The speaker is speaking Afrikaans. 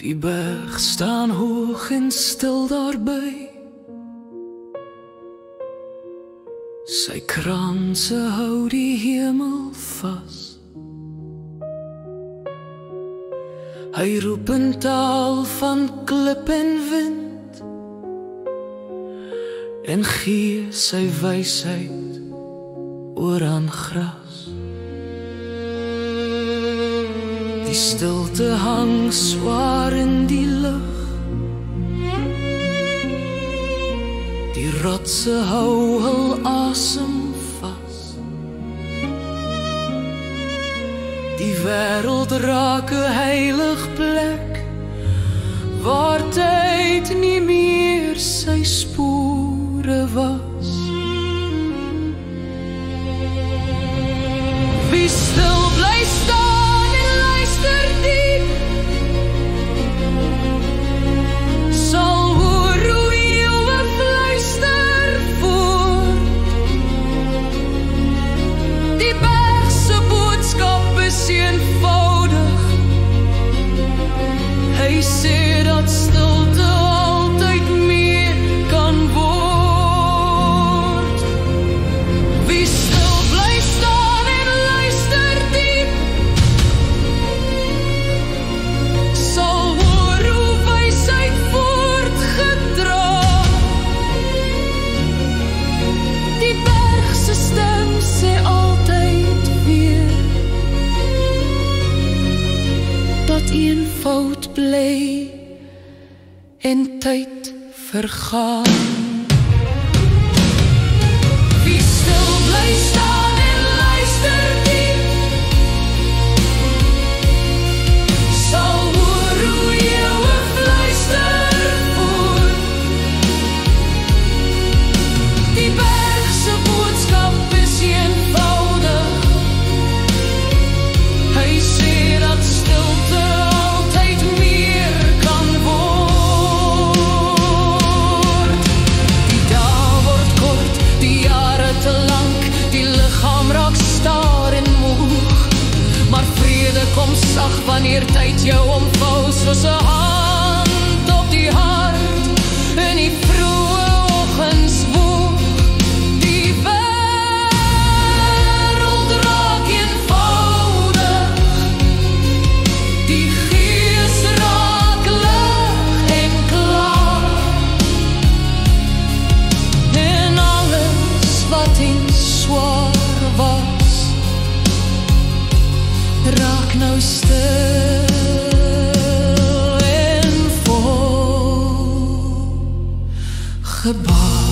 Die berg staan hoog en stil daarby. Sy kranse hou die hemel vas. Hy roep in taal van klip en wind en gee sy wysheid oor aan gras. Die stilte hang swaar in die lug. Die rotse hou hul asem vas. Die wêreld raak 'n heilig plek waar tyd nie meer sy spore was. Wie stil bly staan en luister diep, sal hoor hoe eeuwe fluister voort. Die berg se boodskap is eenvoudig. Hy sê dat stilte altyd meer kan word. Wie stil bly staan en luister diep, sal hoor hoe wysheid voortgedra. Die berg se stem sê altyd weer dat eenvoud bly en tyd vergaan. Wie stil bly staan en luister diep, sal hoor hoe eeuwe fluister voort. Die berg se boodskap is eenvoudig. Hy sê dat stilte altyd meer kan word. Die dae word kort, die jare te lank, die liggaam raak staar en moeg. Maar vrede kom sag wanneer tyd jou omvou soos 'n hand op die hart in die vroeë oggendswoeg. Die wêreld raak eenvoudig, die gees raak lig en klaar, en alles wat eens swaar was, raak nou stil en vol gebaar.